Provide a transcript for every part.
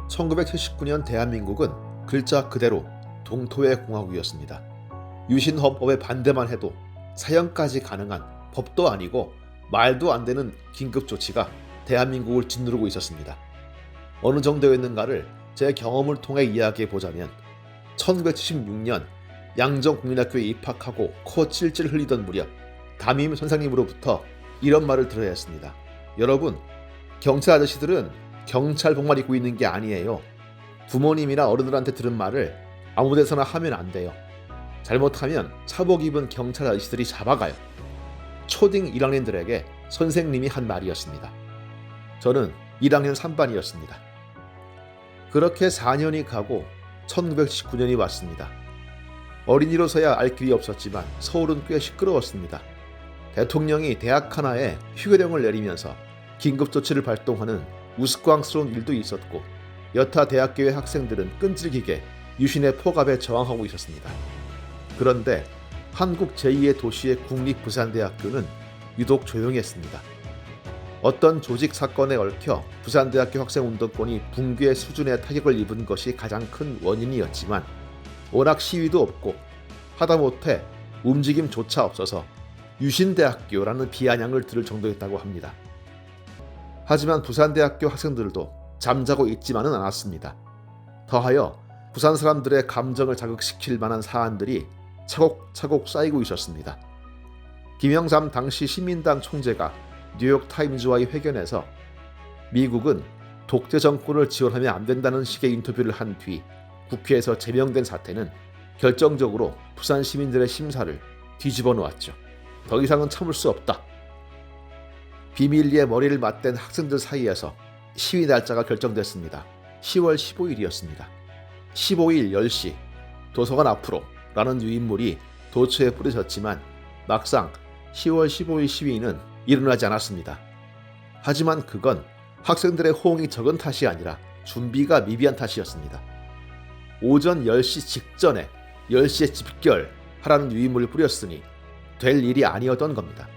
1979년 대한민국은 글자 그대로 동토의 공화국이었습니다. 유신헌법에 반대만 해도 사형까지 가능한 법도 아니고 말도 안 되는 긴급조치가 대한민국을 짓누르고 있었습니다. 어느 정도였는가를 제 경험을 통해 이야기해 보자면 1976년 양정국민학교에 입학하고 코 찔찔 흘리던 무렵 담임 선생님으로부터 이런 말을 들어야 했습니다. 여러분, 경찰 아저씨들은 경찰복만 입고 있는 게 아니에요. 부모님이나 어른들한테 들은 말을 아무 데서나 하면 안 돼요. 잘못하면 사복 입은 경찰 아저씨들이 잡아가요. 초딩 1학년들에게 선생님이 한 말이었습니다. 저는 1학년 3반이었습니다. 그렇게 4년이 가고 1919년이 왔습니다. 어린이로서야 알 길이 없었지만 서울은 꽤 시끄러웠습니다. 대통령이 대학 하나에 휴교령을 내리면서 긴급조치를 발동하는 우스꽝스러운 일도 있었고 여타 대학교의 학생들은 끈질기게 유신의 포갑에 저항하고 있었습니다. 그런데 한국 제2의 도시의 국립부산대학교는 유독 조용했습니다. 어떤 조직 사건에 얽혀 부산대학교 학생운동권이 붕괴 수준의 타격을 입은 것이 가장 큰 원인이었지만 워낙 시위도 없고 하다못해 움직임조차 없어서 유신대학교라는 비아냥을 들을 정도였다고 합니다. 하지만 부산대학교 학생들도 잠자고 있지만은 않았습니다. 더하여 부산 사람들의 감정을 자극시킬 만한 사안들이 차곡차곡 쌓이고 있었습니다. 김영삼 당시 시민당 총재가 뉴욕타임즈와의 회견에서 미국은 독재 정권을 지원하면 안 된다는 식의 인터뷰를 한 뒤 국회에서 제명된 사태는 결정적으로 부산 시민들의 심사를 뒤집어 놓았죠. 더 이상은 참을 수 없다. 비밀리에 머리를 맞댄 학생들 사이에서 시위 날짜가 결정됐습니다. 10월 15일이었습니다. 15일 10시 도서관 앞으로 라는 유인물이 도처에 뿌려졌지만 막상 10월 15일 시위는 일어나지 않았습니다. 하지만 그건 학생들의 호응이 적은 탓이 아니라 준비가 미비한 탓이었습니다. 오전 10시 직전에 10시에 집결하라는 유인물을 뿌렸으니 될 일이 아니었던 겁니다.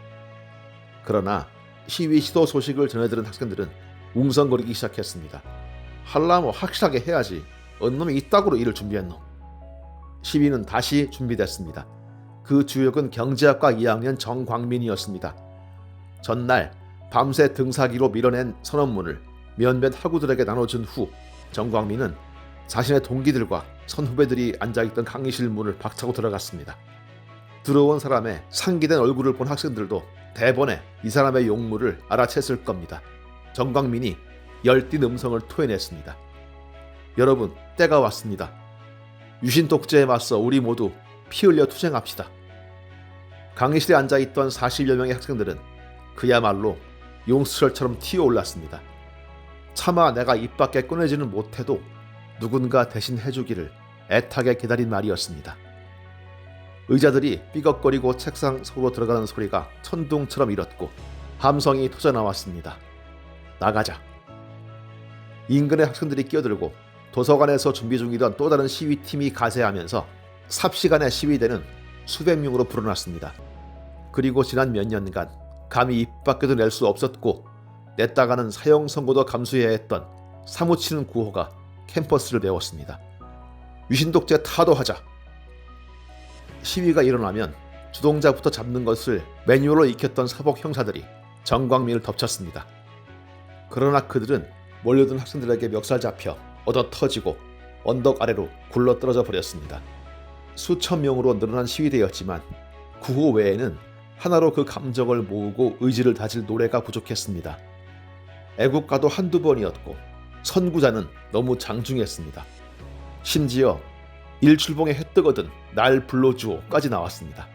그러나 시위 시도 소식을 전해들은 학생들은 웅성거리기 시작했습니다. 할라면 확실하게 해야지. 언놈이 이따구로 일을 준비했노. 시위는 다시 준비됐습니다. 그 주역은 경제학과 2학년 정광민이었습니다. 전날 밤새 등사기로 밀어낸 선언문을 몇몇 학우들에게 나눠준 후 정광민은 자신의 동기들과 선후배들이 앉아있던 강의실 문을 박차고 들어갔습니다. 들어온 사람의 상기된 얼굴을 본 학생들도 대번에 이 사람의 용무를 알아챘을 겁니다. 정광민이 열띤 음성을 토해냈습니다. 여러분, 때가 왔습니다. 유신 독재에 맞서 우리 모두 피 흘려 투쟁합시다. 강의실에 앉아있던 40여 명의 학생들은 그야말로 용수철처럼 튀어올랐습니다. 차마 내가 입 밖에 꺼내지는 못해도 누군가 대신 해주기를 애타게 기다린 말이었습니다. 의자들이 삐걱거리고 책상 속으로 들어가는 소리가 천둥처럼 일었고 함성이 터져나왔습니다. 나가자. 인근의 학생들이 끼어들고 도서관에서 준비 중이던 또 다른 시위팀이 가세하면서 삽시간에 시위대는 수백 명으로 불어났습니다. 그리고 지난 몇 년간 감히 입 밖에도 낼 수 없었고 냈다가는 사형 선고도 감수해야 했던 사무치는 구호가 캠퍼스를 메웠습니다. 유신독재 타도하자. 시위가 일어나면 주동자부터 잡는 것을 매뉴얼로 익혔던 사복 형사들이 정광민을 덮쳤습니다. 그러나 그들은 몰려든 학생들에게 멱살 잡혀 얻어 터지고 언덕 아래로 굴러떨어져 버렸습니다. 수천 명으로 늘어난 시위대였지만 구호 외에는 하나로 그 감정을 모으고 의지를 다질 노래가 부족했습니다. 애국가도 한두 번이었고 선구자는 너무 장중했습니다. 심지어 일출봉에 해 뜨거든 날 불러주오까지 나왔습니다.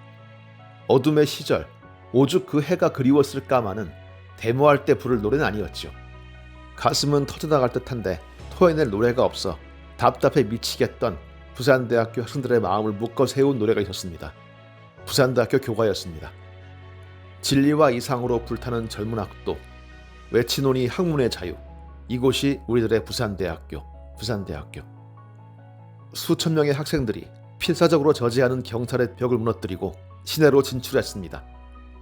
어둠의 시절 오죽 그 해가 그리웠을까마는 데모할 때 부를 노래는 아니었죠. 가슴은 터져나갈 듯한데 토해낼 노래가 없어 답답해 미치겠던 부산대학교 학생들의 마음을 묶어 세운 노래가 있었습니다. 부산대학교 교가였습니다. 진리와 이상으로 불타는 젊은 학도, 외치노니 학문의 자유, 이곳이 우리들의 부산대학교. 수천 명의 학생들이 필사적으로 저지하는 경찰의 벽을 무너뜨리고 시내로 진출했습니다.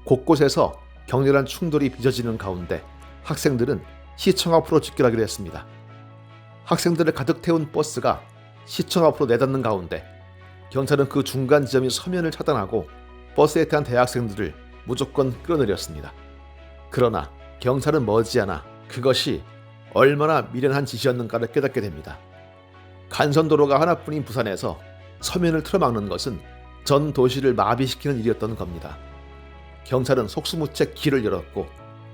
곳곳에서 격렬한 충돌이 빚어지는 가운데 학생들은 시청 앞으로 집결하기로 했습니다. 학생들을 가득 태운 버스가 시청 앞으로 내닫는 가운데 경찰은 그 중간 지점인 서면을 차단하고 버스에 탄 대학생들을 무조건 끌어내렸습니다. 그러나 경찰은 머지않아 그것이 얼마나 미련한 짓이었는가를 깨닫게 됩니다. 간선도로가 하나뿐인 부산에서 서면을 틀어막는 것은 전 도시를 마비시키는 일이었던 겁니다. 경찰은 속수무책 길을 열었고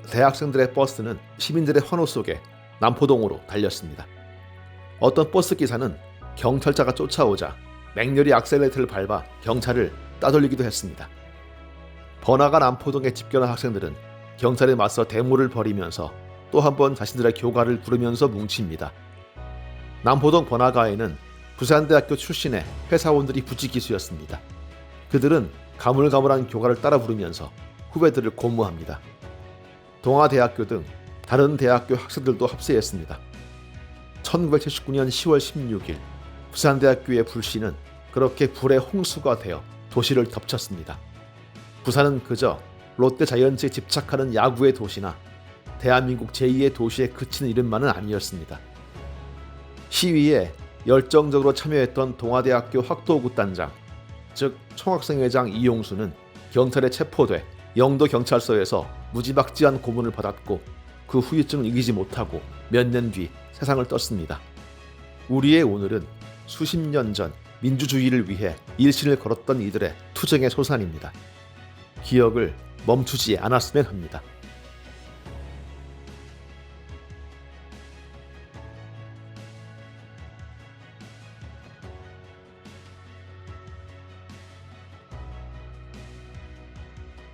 대학생들의 버스는 시민들의 환호 속에 남포동으로 달렸습니다. 어떤 버스 기사는 경찰차가 쫓아오자 맹렬히 악셀레이터를 밟아 경찰을 따돌리기도 했습니다. 번화가 남포동에 집결한 학생들은 경찰에 맞서 데모를 벌이면서 또 한 번 자신들의 교가를 부르면서 뭉칩니다. 남포동 번화가에는 부산대학교 출신의 회사원들이 부지기수였습니다. 그들은 가물가물한 교가를 따라 부르면서 후배들을 고무합니다. 동아대학교 등 다른 대학교 학생들도 합세했습니다. 1979년 10월 16일 부산대학교의 불씨는 그렇게 불의 홍수가 되어 도시를 덮쳤습니다. 부산은 그저 롯데자이언츠에 집착하는 야구의 도시나 대한민국 제2의 도시에 그치는 이름만은 아니었습니다. 시위에 열정적으로 참여했던 동아대학교 학도구단장, 즉 총학생회장 이용수는 경찰에 체포돼 영도경찰서에서 무지막지한 고문을 받았고 그 후유증을 이기지 못하고 몇 년 뒤 세상을 떴습니다. 우리의 오늘은 수십 년 전 민주주의를 위해 일신을 걸었던 이들의 투쟁의 소산입니다. 기억을 멈추지 않았으면 합니다.